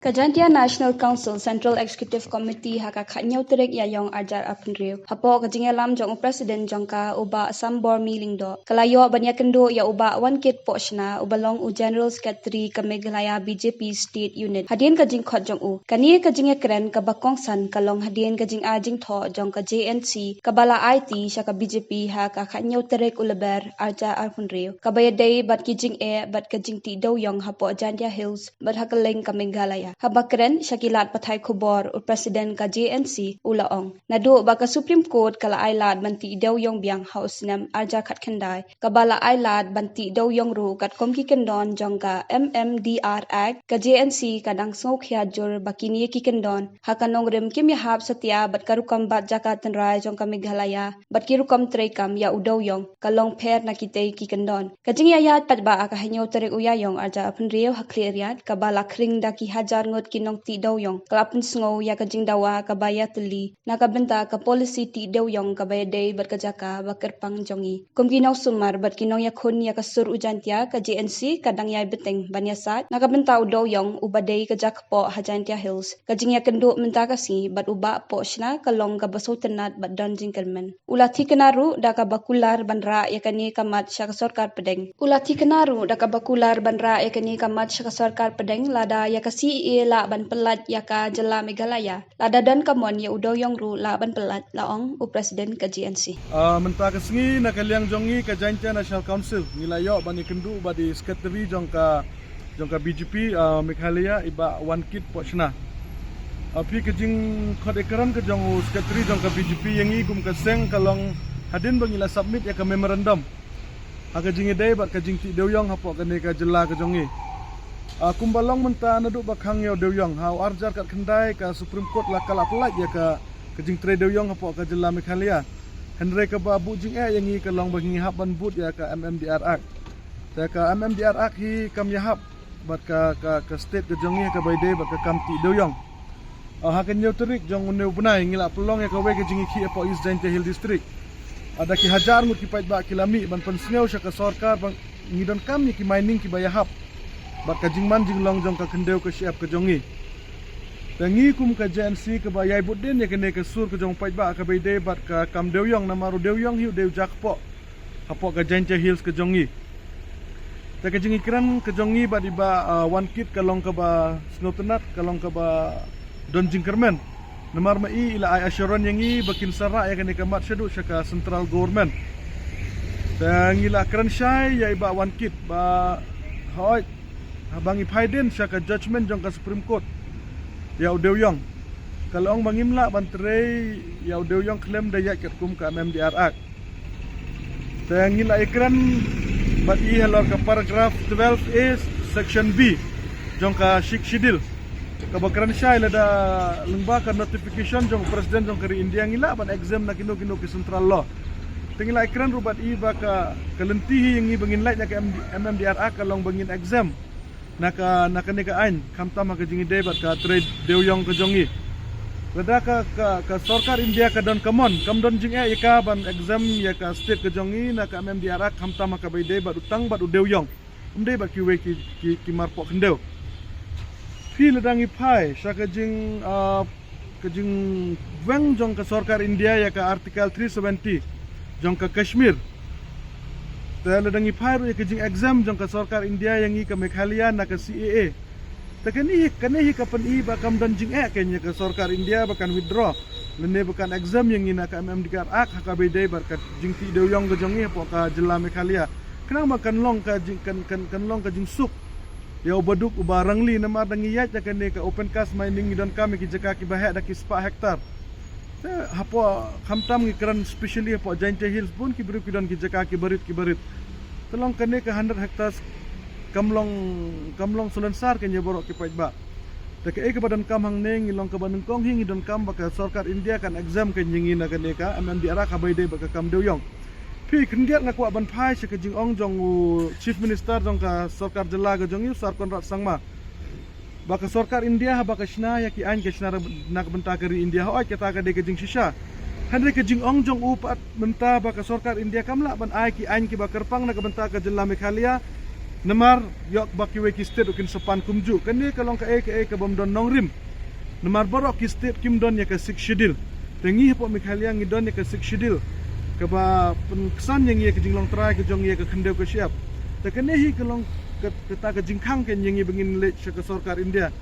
Kajantia National Council Central Executive Committee haka khanyau terek ya yong arjar apnriu. Hapo kajingelam jong President jongka uba Assam Bor Milingdo. Kalayo banya kendo ya uba One Kit Pochna ubalong u General Secretary ka Meghalaya BJP State Unit. Hadien kajing khot jong u. Kani kajinge kren ka bakong san kalong hadien kajing ajing tho jong ka JNC kabala IT syaka BJP haka khanyau terek uleber arjar apnriu. Kabayadai bat kijing bat kajing ti daw yong hapo Jantia Hills bat hakaleng ka Meghalaya. Habakren syakilat pathai kubor Presiden ka JNC ulaong. Nadu baka Supreme Court kala ailad banti daw yong biang house nam arja khat khandai. Kabala ailad banti daw yong ru kat komki kendon jong ka MMDR Act ka JNC kadang sok jur bakini ki kendon. Hakanong rem kim yahap satya bat karukam bat jakatan rai jong ka Meghalaya. Bat kirukam trekam ya udaw yong kalong per nakitay ki kendon. Kajing yayat patba akahanyaw tarik uyayong arja apnriyo hakliriat kabala kring daki hajar ngot kinong ti daw yong kalapun sngo ya kajing dawa kabaya tuli nakabenta ka policy ti daw yong kabaya day bat kajaka bakerpang jongi kum kinaw sumar bat kinong yakun ya kasur ujantia ka JNC kadang yay beteng banyasat nakabenta daw yong ubaday kajak po Hajantia Hills kajing ya kendo menta kasi bat uba po shna kalong kabaso tenat bat donjing kermen ulati kenaru da kabakular bandra ya kani kamat sya sarkar pedeng ulati kenaru da kabakular bandra ya kani kamat sya sarkar pedeng lada ya kasi la ban pelat ya ka jela Meghalaya lada dan kamon ya udaw yong ru la ban pelat laong u Presiden ka GNC menta kesengi na kaliang jongi ka Jantia National Council nilayo bani kendu badi secretary jong ka BJP Meghalaya iba One Kit Pochna api kejing khadekaran ke jong secretary jong ka BJP yangi kum kaseng kalong hadin bangila submit ya ka memorandum akajing idai bat kajing ti dewyong hapo kane ka jela ka jongi kumbalong menta naduk bakhang yo dewyong hau arjar kat kendai ka Supreme Court lakal aplat ya ka kajing tre dewyong hapo ka jela Meghalaya henre ka babu jing yangi kalong bangi haban but ya ka MMDR Act ta ka MMDR Act hi kam yahap bat ka state ka jongi ka baide bat ka kamti dewyong hakan yo terik jong uneu benai ngila pelong ya ka we ka jing ki apo East Jantia Hill District ada ki hajar mut ki pait ba kilami ban pensneu sya ka sarkar bang ngidon kam ni ki mining ki bayahap bat kajing man jing long jong ka kendeu ka siap ka jongi tangi kum ka JNC ka bayai budin ya kene ka sur ka jong pait ba ka beide bat ka kam dewyong namaru dewyong hiu dew jakpo hapo ka Jantia Hills ka jongi ta ka jing ikran ka jongi bat iba One Kit kalong ka ba snowtenat kalong ka ba donjing kermen namar mai ila ay assuran yangi bakin sara ya kene ka mat syadu syaka central government tangila kran syai ya iba One Kit ba hoy habangi Biden syaka judgment jong ka Supreme Court ya dewyong kalong bangimla bantre ya dewyong claim daya ket kum ka MMDR Act tangila ikran bat i halor ka paragraph 12A section B jong ka shidil kabakaran syai lada lembaga notification jong presiden jong kari India ngila ban exam na kino ki central law tingila ikran rubat i baka kalentihi yangi bangin light na ka MMDR Act kalong bangin exam naka nika ain kamta maka jingi debat ka trade dewyong ka jongi lada ka sarkar India ka don kamon kam don jing ka ban exam ya ka state ka jongi naka MMDR Act kamta maka bay debat utang bat dewyong umde bat ki we ki marpo kendeu fi ladangi pai syaka jing weng jong ka sarkar India ya ka artikel 370 jong ka Kashmir ta ladangi pai ru ya ka jing exam jong ka sarkar India yang i ka Meghalaya na ka CAA ta kani ka pan i ba kam dan jing kenya ka sarkar India bakan withdraw lene bakan exam yang i na ka MMDR Act ka bedai bar ka jing ti dewyong ka jong i po ka jela Meghalaya kenang makan long ka jing kan long ka jing suk ya ubaduk ubarangli namar dangiyat ya kene ka open cast mining don kami ki jaka ki bahak dak 4 hektar hapo khamtam ki kran specially hapo Jantia Hills pun ki beri don ki jaka ki barit tolong kene ka 100 hektar kamlong sulensar kenya borok ki pait ba ta ke badan kam hang neng ilong ka banung kong hingi don kam baka sarkar India kan exam kan yingi na kene ka MMDR ka baide baka kam dewyong pi kendiat ngaku aban pai syaka jing ong jong chief minister jong ka sarkar jela ga jong yu sarkon rat sangma baka sarkar India baka shna ya ki ain ka shna nak benta kari India hoy kata ka de ka jing shisha handre ka jing ong jong upat benta baka sarkar India kamla ban ai ki ain ki bakar pang nak benta ka jela Meghalaya Namar yok bakiwe ki state ukin sopan kumju. Kani kalong ka ke bom don nongrim. Namar borok ki state kim don ya ka sik shedil. Tengi po Mikhalia ngi don ya ka sik shedil. Kaba penkesan yang ia kejing long try ke jong ia ke kendau ke siap. Takane hi kalong kata ke jingkang ken yang ia bengin lek ke sarkar India.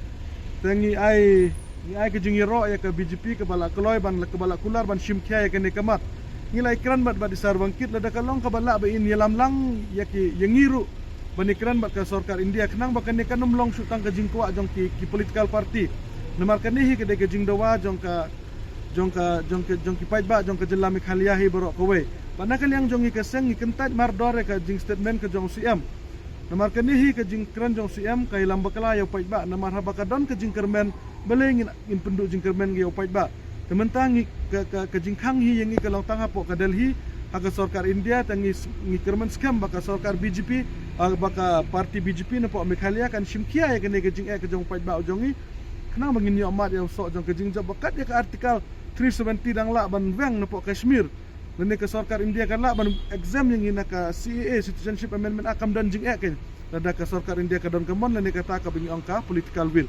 Tengi ai kejing ro ya ke BJP ke bala keloy ban ke bala kular ban shimkhya ya ke ne kamat. Ngilai kran bat di sarwangkit lada kalong ka bala ba in yalam lang ya ki yangiru banikran bat ke sarkar India kenang bakan ne kanum long sutang ke jingkwa jong ki political party. Namar kanihi ke de ke jingdawa jong ki pait ba jong ke jela Mikhalia hi borok kowe. Banakal yang jong ke seng kentat mar dore ke jing statement ke jong CM. Namar kanihi ke jing kran jong CM kai lam bakala ya pait ba namar habakadon ke jing kermen belengin in penduk jing kermen ge pait ba. Tementangi ke jingkang hi yang ke long tang hapo ke Delhi aga sarkar India tangi kermen scam baka sarkar BJP baka parti BJP na po Mikhalia kan shimkia ya ke jing ke jong pait ba jongi. Kenang bangin yo amat ya sok jong ke jing bakat ya ke artikel 370 dang la ban weng na po Kashmir. Nene ke sarkar India kan la ban exam yang ina ka CAA Citizenship Amendment akam dan jing ke. Nada ke sarkar India ka don kemon nene kata ka bingi angka political will.